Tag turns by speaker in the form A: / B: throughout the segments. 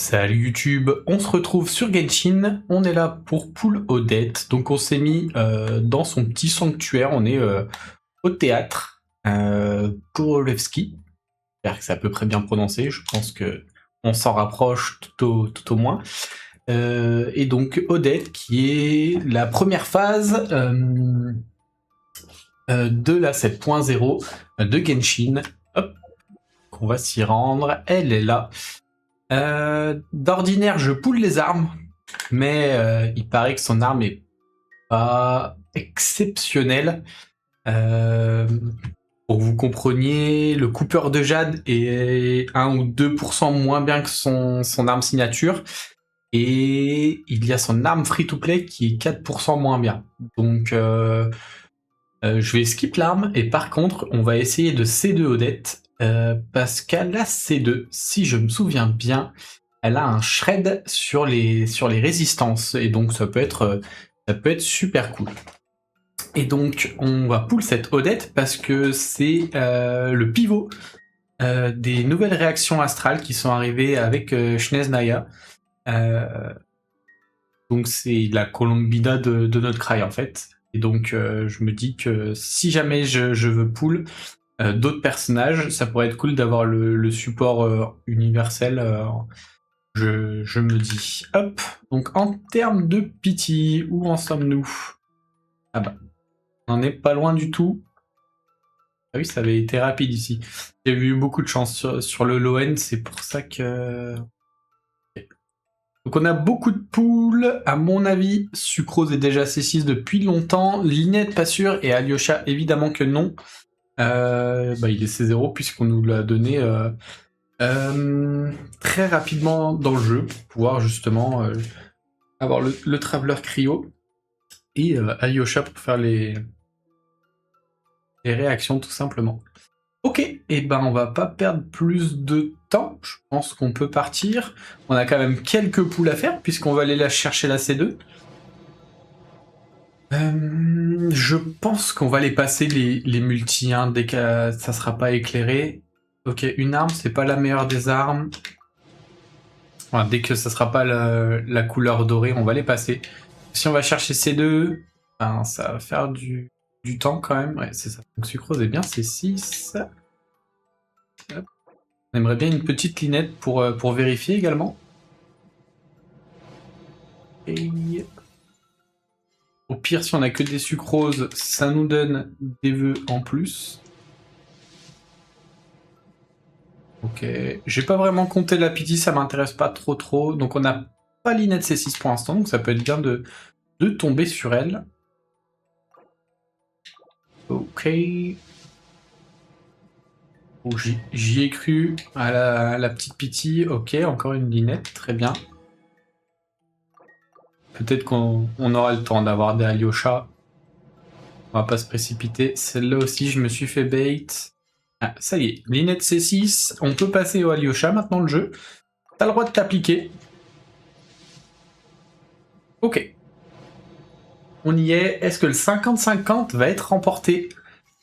A: Salut YouTube, on se retrouve sur Genshin, on est là pour pull Odette, donc on s'est mis dans son petit sanctuaire, on est au théâtre Korolevski, j'espère que c'est à peu près bien prononcé, je pense que on s'en rapproche tout au moins. Et donc Odette qui est la première phase de la 7.0 de Genshin, hop, on va s'y rendre, elle est là. D'ordinaire, je pull les armes, mais il paraît que son arme est pas exceptionnelle. Pour que vous compreniez, le coupeur de jade est 1 ou 2% moins bien que son arme signature. Et il y a son arme free-to-play qui est 4% moins bien. Donc je vais skip l'arme, et par contre, on va essayer de C2 Odette. Parce qu'à la C2, si je me souviens bien, elle a un shred sur les résistances, et donc ça peut être super cool. Et donc on va pull cette Odette parce que c'est le pivot des nouvelles réactions astrales qui sont arrivées avec Schneznaya. Donc c'est la Colombina de notre cry en fait. Et donc je me dis que si jamais je veux pull d'autres personnages, ça pourrait être cool d'avoir le support universel. Je me dis. Hop. Donc en termes de pity, où en sommes-nous? Ah bah, on n'en est pas loin du tout. Ah oui, ça avait été rapide ici. J'ai eu beaucoup de chance sur le low end, c'est pour ça que... Donc on a beaucoup de poules, à mon avis. Sucrose est déjà C6 depuis longtemps. Linette, pas sûr. Et Alyosha, évidemment que non. Bah, il est C0 puisqu'on nous l'a donné très rapidement dans le jeu pour pouvoir justement avoir le Traveler Cryo et Alyosha pour faire les réactions tout simplement. Ok, et ben on va pas perdre plus de temps, je pense qu'on peut partir. On a quand même quelques poules à faire puisqu'on va aller la chercher la C2. Je pense qu'on va les passer les multi hein, dès que ça sera pas éclairé. Ok, une arme, c'est pas la meilleure des armes. Enfin, dès que ça sera pas la couleur dorée, on va les passer. Si on va chercher C2, ben, ça va faire du temps quand même. Ouais, c'est ça. Donc sucrose est bien, c'est 6. Hop. On aimerait bien une petite linette pour vérifier également. Et... au pire, si on a que des sucroses, ça nous donne des vœux en plus. Ok, j'ai pas vraiment compté la pity, ça m'intéresse pas trop. Donc on n'a pas l'inette C6 pour l'instant, donc ça peut être bien de tomber sur elle. Ok. Oh, j'y ai cru à la petite pity. Ok, encore une linette, très bien. Peut-être qu'on aura le temps d'avoir des Alyosha. On va pas se précipiter. Celle-là aussi, je me suis fait bait. Ah, ça y est, linette C6. On peut passer au Alyosha maintenant le jeu. T'as le droit de t'appliquer. Ok. On y est. Est-ce que le 50-50 va être remporté?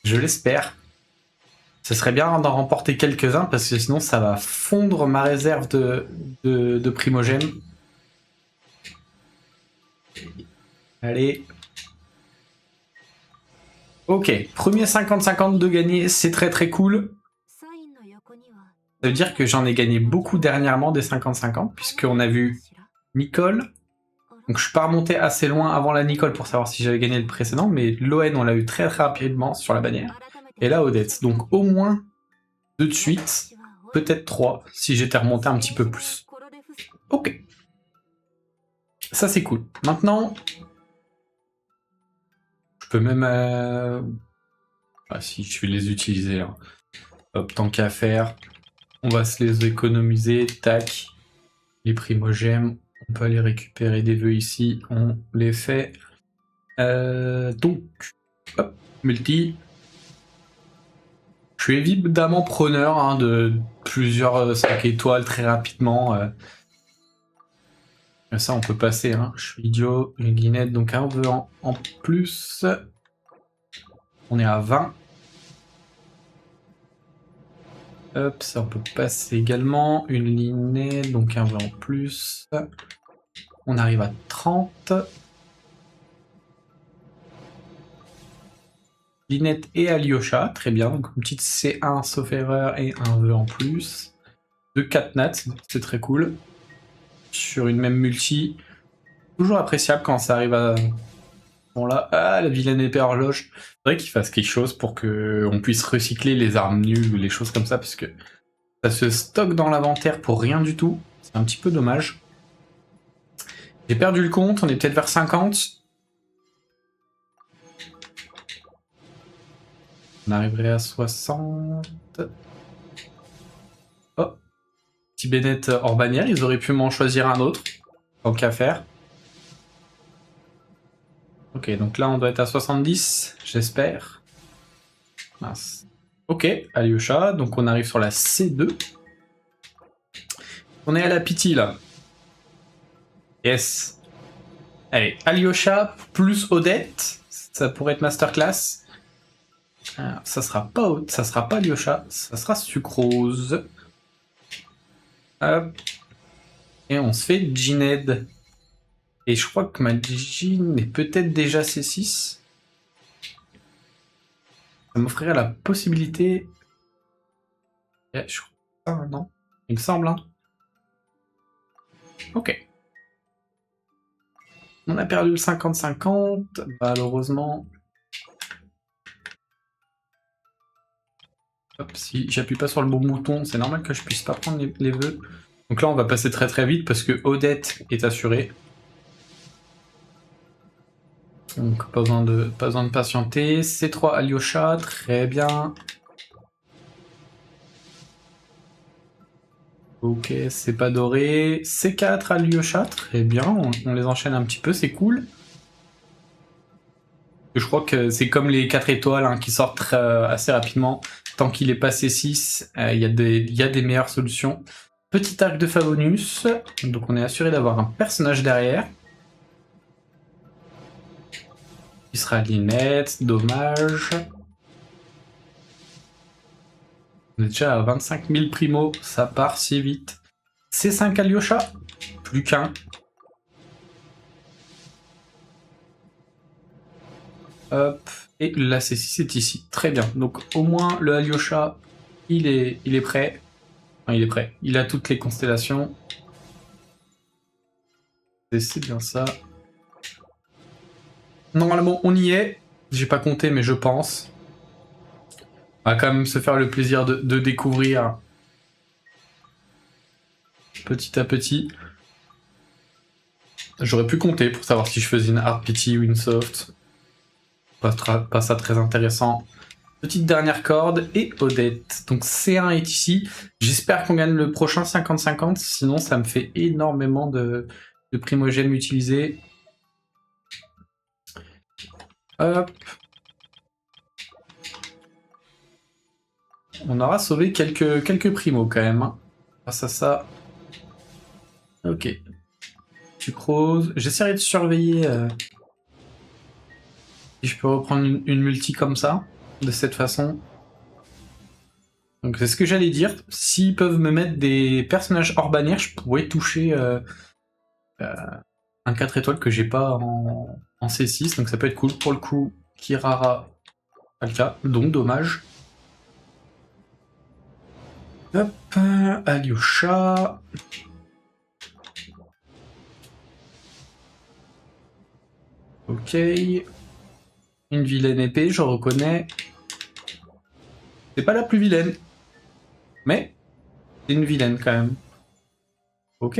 A: Je l'espère. Ce serait bien d'en remporter quelques-uns parce que sinon ça va fondre ma réserve de primogène. Allez. Ok, premier 50-50 de gagné, c'est très cool. Ça veut dire que j'en ai gagné beaucoup dernièrement des 50-50 puisqu'on a vu Nicole. Donc je suis pas remonté assez loin avant la Nicole pour savoir si j'avais gagné le précédent, mais l'ON on l'a eu très rapidement sur la bannière. Et là Odette, donc au moins 2 de suite, peut-être 3 si j'étais remonté un petit peu plus. Ok. Ça c'est cool. Maintenant, je peux même... ah si, je vais les utiliser là. Hop, tant qu'à faire, on va se les économiser. Tac. Les primogèmes, on peut aller récupérer des vœux ici. On les fait. Donc, hop, multi. Je suis évidemment preneur hein, de plusieurs 5 étoiles très rapidement. Ça, on peut passer. Hein. Je suis idiot. Une guinette, donc un vœu en plus. On est à 20. Hop, ça on peut passer également. Une linette, donc un vœu en plus. On arrive à 30. Linette et Alyosha, très bien. Donc une petite C1 sauf erreur et un vœu en plus. 4 nats, c'est très cool. Sur une même multi. Toujours appréciable quand ça arrive à... Bon là, ah, la vilaine épée horloge. Faudrait qu'il fasse quelque chose pour qu'on puisse recycler les armes nulles ou les choses comme ça, parce que ça se stocke dans l'inventaire pour rien du tout. C'est un petit peu dommage. J'ai perdu le compte, on est peut-être vers 50. On arriverait à 60. Oh, petit Bennett hors bannière, ils auraient pu m'en choisir un autre, tant qu'à faire. Ok, donc là on doit être à 70, j'espère. Mince. Ok, Alyosha, donc on arrive sur la C2. On est à la pitié là. Yes. Allez, Alyosha plus Odette, ça pourrait être masterclass. Alors, ça sera pas Alyosha, ça sera Sucrose. Hop. Et on se fait Gined. Et je crois que ma Jean est peut-être déjà C6. Ça m'offrirait la possibilité... Je crois... non. Il me semble, hein. Ok. On a perdu le 50-50, malheureusement. Hop, si j'appuie pas sur le bon bouton, c'est normal que je puisse pas prendre les vœux. Donc là, on va passer très très vite parce que Odette est assurée. Donc pas besoin de patienter. C3 Alyosha, très bien. Ok, c'est pas doré. C4 Alyosha, très bien. On les enchaîne un petit peu, c'est cool. Je crois que c'est comme les 4 étoiles hein, qui sortent assez rapidement. Tant qu'il est pas C6, il y a des meilleures solutions. Petit arc de Favonius. Donc on est assuré d'avoir un personnage derrière. Qui sera Linette, dommage. On est déjà à 25 000 primo, ça part si vite. C5 Alyosha, plus qu'un. Hop, et la C6 est ici, très bien. Donc au moins le Alyosha, il est prêt. Enfin, il est prêt, il a toutes les constellations. C'est bien ça. Normalement on y est, j'ai pas compté mais je pense. On va quand même se faire le plaisir de découvrir petit à petit. J'aurais pu compter pour savoir si je faisais une hard pity ou une soft. Pas ça très intéressant. Petite dernière corde et Odette. Donc C1 est ici. J'espère qu'on gagne le prochain 50-50. Sinon, ça me fait énormément de primogènes utilisés. Hop. On aura sauvé quelques primos quand même. Hein. Grâce à ça. Ok. Sucrose. J'essaierai de surveiller si je peux reprendre une multi comme ça. De cette façon. Donc c'est ce que j'allais dire. S'ils peuvent me mettre des personnages hors bannière, je pourrais toucher un 4 étoiles que j'ai pas en C6. Donc ça peut être cool. Pour le coup, Kirara, pas le cas. Donc dommage. Hop, Alyosha. Ok. Une vilaine épée, je reconnais. C'est pas la plus vilaine. Mais c'est une vilaine quand même. Ok.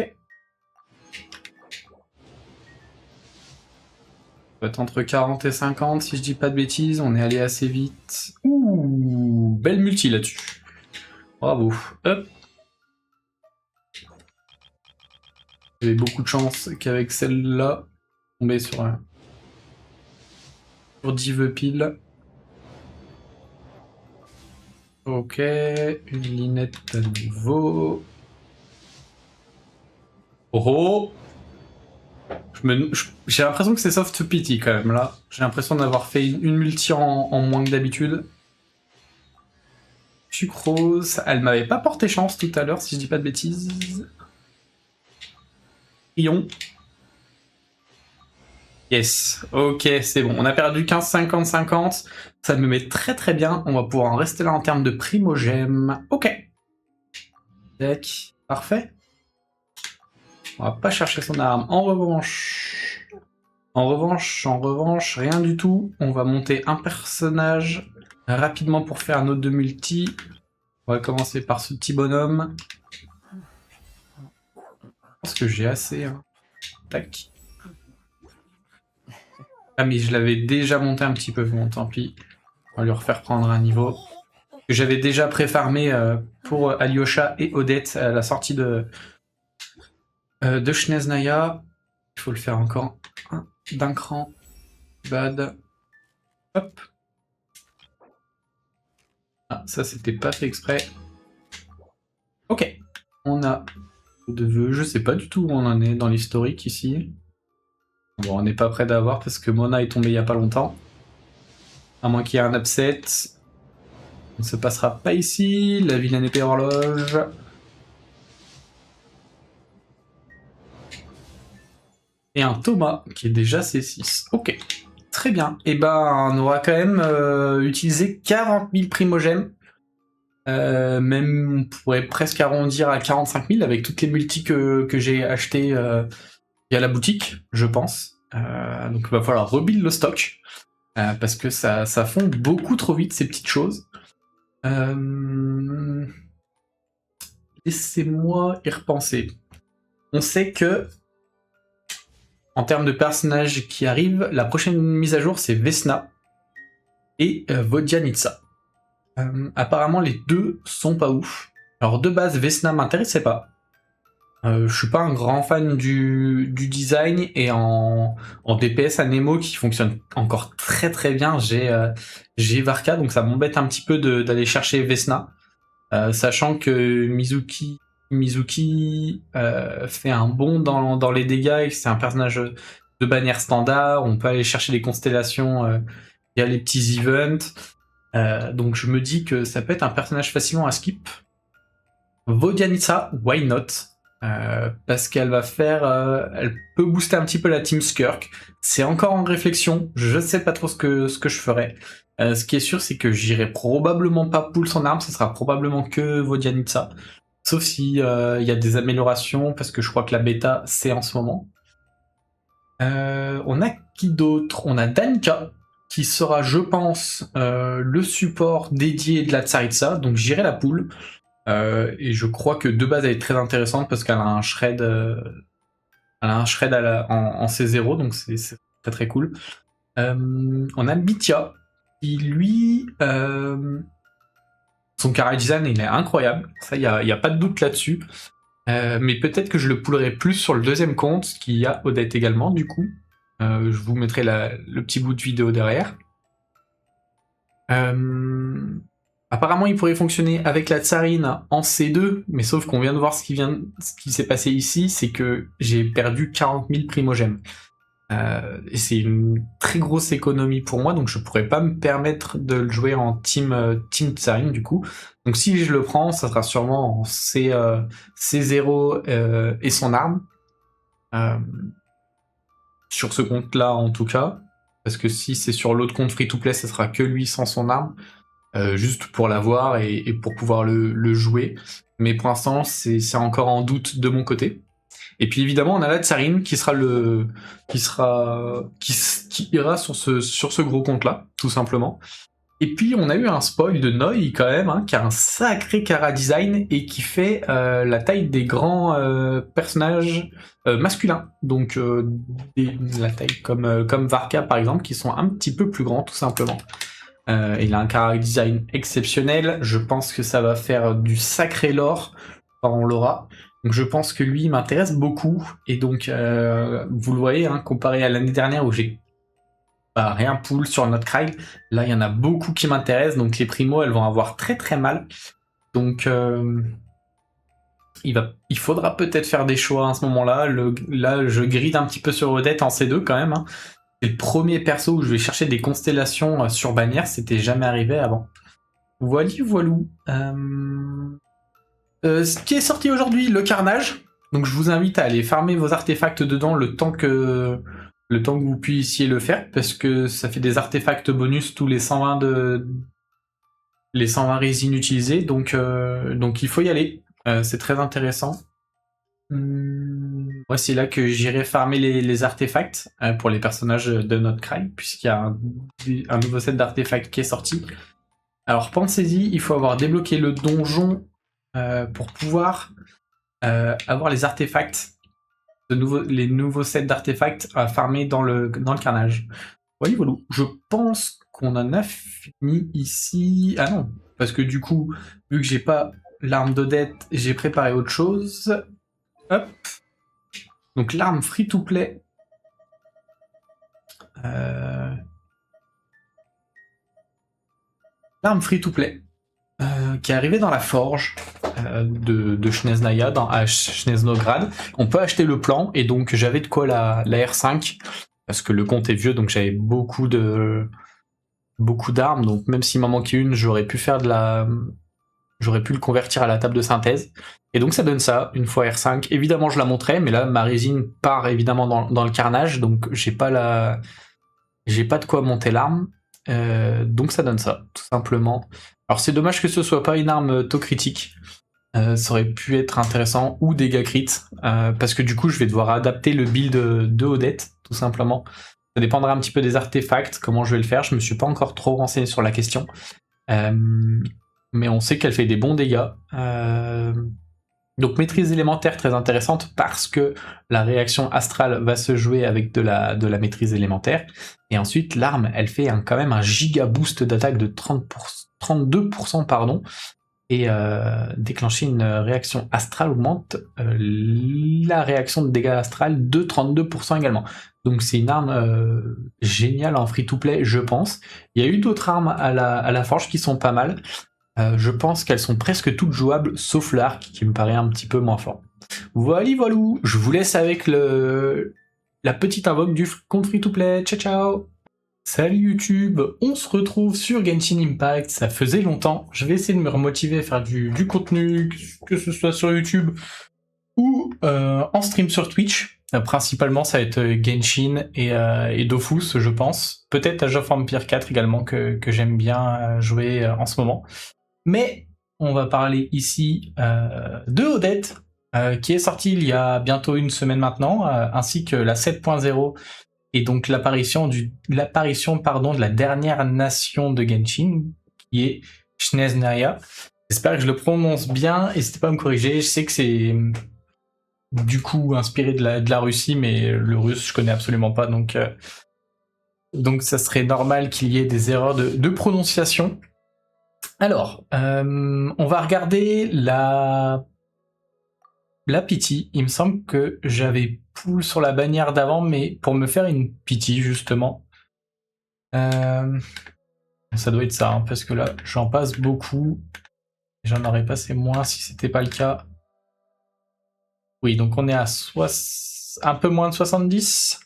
A: Ça va être entre 40 et 50 si je dis pas de bêtises. On est allé assez vite. Ouh, belle multi là-dessus. Bravo. Hop. J'avais beaucoup de chance qu'avec celle-là, tomber sur 10 vœux pile. Ok, une linette à nouveau. Oh, j'ai l'impression que c'est soft pity quand même là. J'ai l'impression d'avoir fait une multi en moins que d'habitude. Je Sucrose. Elle m'avait pas porté chance tout à l'heure, si je dis pas de bêtises. Ion. Yes, ok, c'est bon. On a perdu 15, 50, 50. Ça me met très très bien. On va pouvoir en rester là en termes de primogème. Ok. Tac, parfait. On va pas chercher son arme. En revanche, rien du tout. On va monter un personnage rapidement pour faire un autre de multi. On va commencer par ce petit bonhomme. Je pense que j'ai assez. Hein. Tac. Ah mais je l'avais déjà monté un petit peu, bon tant pis. On va lui refaire prendre un niveau. J'avais déjà pré-farmé pour Alyosha et Odette à la sortie de Snezhnaya. Il faut le faire encore d'un cran. Bad. Hop. Ah, ça c'était pas fait exprès. Ok. On a de vœux. Je sais pas du tout où on en est dans l'historique ici. Bon, on n'est pas près d'avoir parce que Mona est tombée il y a pas longtemps. À moins qu'il y ait un upset. On ne se passera pas ici. La vilaine épée horloge. Et un Thomas qui est déjà C6. Ok. Très bien. Et ben, on aura quand même utilisé 40 000 primogèmes. Même on pourrait presque arrondir à 45 000 avec toutes les multis que j'ai achetées via la boutique, je pense. Donc il va falloir rebuild le stock. Parce que ça fond beaucoup trop vite ces petites choses. Laissez-moi y repenser. On sait que en termes de personnages qui arrivent, la prochaine mise à jour c'est Vesna et Vodyanitsa. Apparemment les deux sont pas ouf. Alors de base Vesna m'intéressait pas. Je suis pas un grand fan du design et en DPS à Nemo qui fonctionne encore très très bien. J'ai Varka donc ça m'embête un petit peu d'aller chercher Vesna, sachant que Mizuki fait un bond dans les dégâts et que c'est un personnage de bannière standard. On peut aller chercher les constellations via les petits events. Donc je me dis que ça peut être un personnage facilement à skip. Vodyanitsa, why not? Parce qu'elle va faire, elle peut booster un petit peu la team Skirk. C'est encore en réflexion. Je sais pas trop ce que je ferai. Ce qui est sûr, c'est que j'irai probablement pas pull son arme. Ce sera probablement que Vodyanitsa. Sauf si y a des améliorations, parce que je crois que la bêta c'est en ce moment. On a qui d'autre? On a Danica qui sera, je pense, le support dédié de la Tsaritsa. Donc j'irai la pull. Et je crois que de base elle est très intéressante parce qu'elle a un shred, en C0, donc c'est très très cool. On a Bithia qui lui, son chara design il est incroyable, ça y a pas de doute là-dessus. Mais peut-être que je le pullerai plus sur le deuxième compte qui a Odette également du coup. Je vous mettrai le petit bout de vidéo derrière. Apparemment, il pourrait fonctionner avec la tsarine en C2, mais sauf qu'on vient de voir ce qui s'est passé ici, c'est que j'ai perdu 40 000 primogèmes. Et c'est une très grosse économie pour moi, donc je pourrais pas me permettre de le jouer en team tsarine du coup. Donc si je le prends, ça sera sûrement en C0 et son arme. Sur ce compte-là en tout cas, parce que si c'est sur l'autre compte free-to-play, ça sera que lui sans son arme. Juste pour l'avoir et pour pouvoir le jouer. Mais pour l'instant, c'est encore en doute de mon côté. Et puis évidemment, on a la tsarine qui ira sur ce gros compte-là, tout simplement. Et puis on a eu un spoil de Noi quand même, hein, qui a un sacré chara design et qui fait la taille des grands personnages masculins. Donc la taille comme Varka par exemple, qui sont un petit peu plus grands tout simplement. Il a un chara design exceptionnel. Je pense que ça va faire du sacré lore quand on l'aura. Donc je pense que lui m'intéresse beaucoup. Et donc vous le voyez, hein, comparé à l'année dernière où j'ai rien pull sur notre Krail, là il y en a beaucoup qui m'intéressent. Donc les primos elles vont avoir très très mal. Donc il faudra peut-être faire des choix à ce moment-là. Là je gride un petit peu sur Odette en C2 quand même. Hein. C'est le premier perso où je vais chercher des constellations sur bannière, c'était jamais arrivé avant. Voilou. Ce qui est sorti aujourd'hui, le Carnage. Donc je vous invite à aller farmer vos artefacts dedans le temps que vous puissiez le faire, parce que ça fait des artefacts bonus tous les 120 résines utilisées, donc il faut y aller. C'est très intéressant. Moi, c'est là que j'irai farmer les artefacts pour les personnages de notre Cry, puisqu'il y a un nouveau set d'artefacts qui est sorti. Alors pensez-y, il faut avoir débloqué le donjon pour pouvoir avoir les artefacts, les nouveaux sets d'artefacts à farmer dans le carnage. Voilà. Je pense qu'on en a fini ici. Ah non, parce que du coup, vu que j'ai pas l'arme d'Odette, j'ai préparé autre chose. Hop. Donc l'arme free to play. L'arme free to play qui est arrivée dans la forge de Snezhnaya, à Snezhnograd. On peut acheter le plan, et donc j'avais de quoi la R5, parce que le compte est vieux, donc j'avais beaucoup d'armes, donc même s'il m'en manquait une, j'aurais pu le convertir à la table de synthèse. Et donc ça donne ça, une fois R5. Évidemment, je la montrais, mais là, ma résine part évidemment dans le carnage, donc j'ai pas de quoi monter l'arme. Donc ça donne ça, tout simplement. Alors c'est dommage que ce soit pas une arme taux critique. Ça aurait pu être intéressant, ou dégâts crit, parce que du coup, je vais devoir adapter le build de Odette, tout simplement. Ça dépendra un petit peu des artefacts, comment je vais le faire. Je me suis pas encore trop renseigné sur la question. Mais on sait qu'elle fait des bons dégâts. Donc maîtrise élémentaire très intéressante, parce que la réaction astrale va se jouer avec de la maîtrise élémentaire. Et ensuite l'arme, elle fait quand même un giga boost d'attaque de 32%, pardon. Et déclencher une réaction astrale augmente la réaction de dégâts astral de 32% également. Donc c'est une arme géniale en free-to-play, je pense. Il y a eu d'autres armes à la forge qui sont pas mal. Je pense qu'elles sont presque toutes jouables, sauf l'arc qui me paraît un petit peu moins fort. Voilà, je vous laisse avec la petite invoque du compte free-to-play. Ciao ciao. Salut YouTube, on se retrouve sur Genshin Impact, ça faisait longtemps. Je vais essayer de me remotiver à faire du contenu, que ce soit sur YouTube ou en stream sur Twitch. Principalement, ça va être Genshin et Dofus, je pense. Peut-être Age of Empires 4 également, que j'aime bien jouer en ce moment. Mais on va parler ici de Odette, qui est sortie il y a bientôt une semaine maintenant, ainsi que la 7.0, et donc l'apparition de la dernière nation de Genshin, qui est Snezhnaya. J'espère que je le prononce bien, n'hésitez pas à me corriger. Je sais que c'est du coup inspiré de la Russie, mais le russe je connais absolument pas, donc ça serait normal qu'il y ait des erreurs de prononciation. Alors, on va regarder la pity. Il me semble que j'avais pool sur la bannière d'avant, mais pour me faire une pity, justement. Ça doit être ça, hein, parce que là, j'en passe beaucoup. J'en aurais passé moins si c'était pas le cas. Oui, donc on est à un peu moins de 70.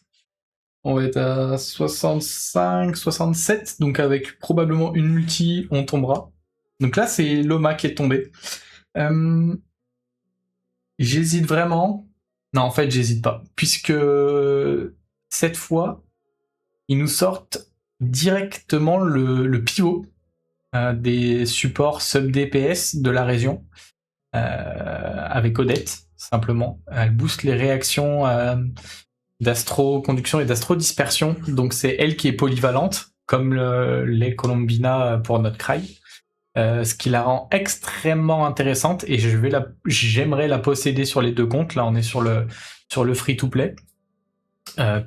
A: On va être à 65, 67, donc avec probablement une multi, on tombera. Donc là, c'est Loma qui est tombé. J'hésite vraiment. Non, en fait, j'hésite pas. Puisque cette fois, ils nous sortent directement le pivot des supports sub-DPS de la région. Avec Odette, simplement. Elle booste les réactions d'astro-conduction et d'astro-dispersion. Donc c'est elle qui est polyvalente, comme les Colombina pour notre Cry. Ce qui la rend extrêmement intéressante, et j'aimerais la posséder sur les deux comptes. Là on est sur le free-to-play,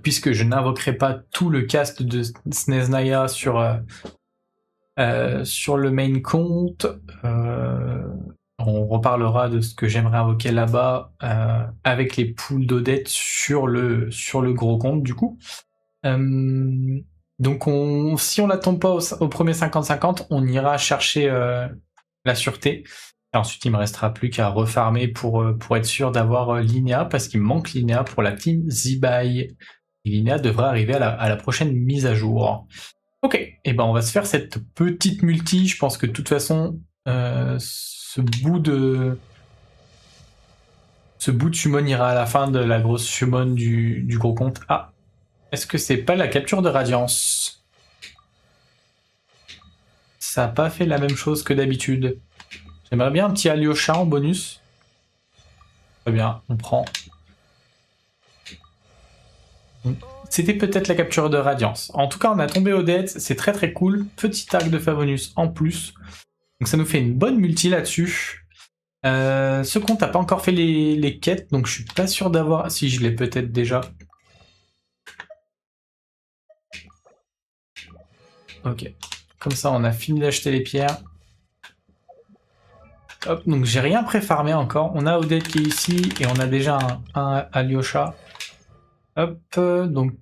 A: puisque je n'invoquerai pas tout le cast de Snezhnaya sur le main compte. On reparlera de ce que j'aimerais invoquer là-bas avec les pools d'Odette sur le gros compte du coup. Donc si on la tombe pas au premier 50-50, on ira chercher la sûreté. Et ensuite il me restera plus qu'à refarmer pour être sûr d'avoir Linnea, parce qu'il me manque Linnea pour la team Zibai. Et Linnea devrait arriver à la prochaine mise à jour. Ok, et ben on va se faire cette petite multi. Je pense que de toute façon, ce bout de summon ira à la fin de la grosse summon du gros compte. Ah, est-ce que c'est pas la capture de radiance? Ça a pas fait la même chose que d'habitude. J'aimerais bien un petit Alyosha en bonus. Très bien, on prend. C'était peut-être la capture de radiance. En tout cas, on a tombé au dead, c'est très très cool. Petit arc de Favonius en plus. Donc ça nous fait une bonne multi là-dessus. Ce compte n'a pas encore fait les quêtes, donc je suis pas sûr d'avoir... Si, je l'ai peut-être déjà. Ok. Comme ça, on a fini d'acheter les pierres. Hop, donc j'ai rien pré-farmé encore. On a Odette qui est ici, et on a déjà un Alyosha. Hop, donc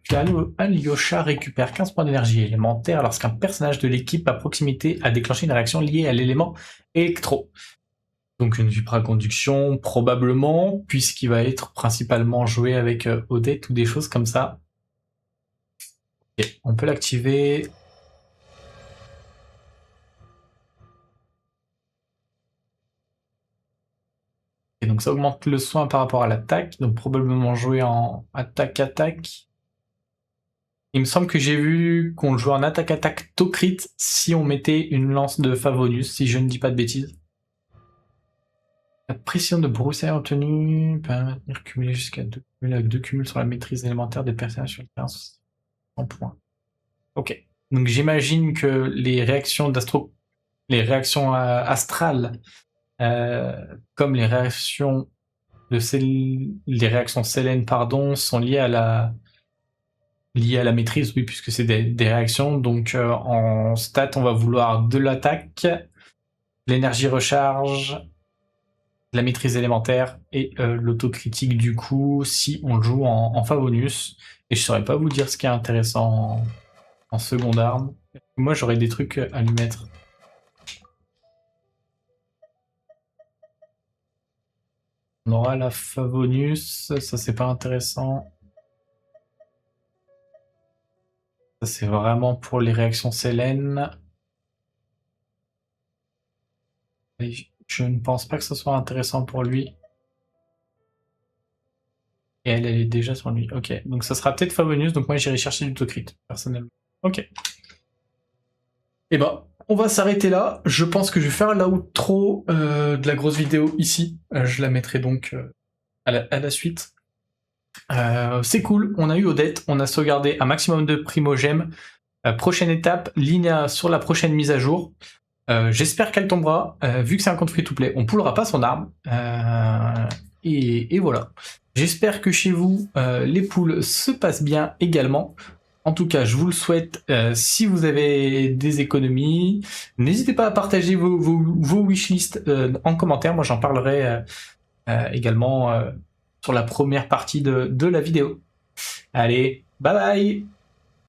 A: Alyosha récupère 15 points d'énergie élémentaire lorsqu'un personnage de l'équipe à proximité a déclenché une réaction liée à l'élément électro. Donc une supraconduction probablement, puisqu'il va être principalement joué avec Odette ou des choses comme ça. Ok, on peut l'activer. Et donc ça augmente le soin par rapport à l'attaque, donc probablement joué en attaque-attaque. Il me semble que j'ai vu qu'on le jouait en attaque-attaque to crit si on mettait une lance de Favonius, si je ne dis pas de bêtises. La pression de broussaille obtenue peut maintenir cumulé jusqu'à 2 cumuls avec 2 cumuls sur la maîtrise élémentaire des personnages sur le terrain en points. Ok. Donc j'imagine que les réactions astrales, comme les réactions Sélène, pardon, sont liées à la maîtrise, oui, puisque c'est des réactions. Donc en stat, on va vouloir de l'attaque, l'énergie recharge, la maîtrise élémentaire et l'autocritique du coup si on le joue en Favonius. Et je saurais pas vous dire ce qui est intéressant en seconde arme. Moi j'aurais des trucs à lui mettre. On aura la Favonius, ça c'est pas intéressant. Ça c'est vraiment pour les réactions Sélène. Je ne pense pas que ce soit intéressant pour lui. Et elle est déjà sur lui. Ok, donc ça sera peut-être Favonius, donc moi j'irai chercher du Tocrit, personnellement. Ok. Et bah, on va s'arrêter là. Je pense que je vais faire l'outro de la grosse vidéo ici. Je la mettrai donc à la suite. C'est cool, on a eu Odette, on a sauvegardé un maximum de primogèmes. Prochaine étape, Lina sur la prochaine mise à jour. J'espère qu'elle tombera, vu que c'est un compte free-to-play, on poulera pas son arme. Et voilà. J'espère que chez vous, les poules se passent bien également. En tout cas, je vous le souhaite. Si vous avez des économies, n'hésitez pas à partager vos wishlists en commentaire. Moi, j'en parlerai également sur la première partie de la vidéo. Allez, bye bye!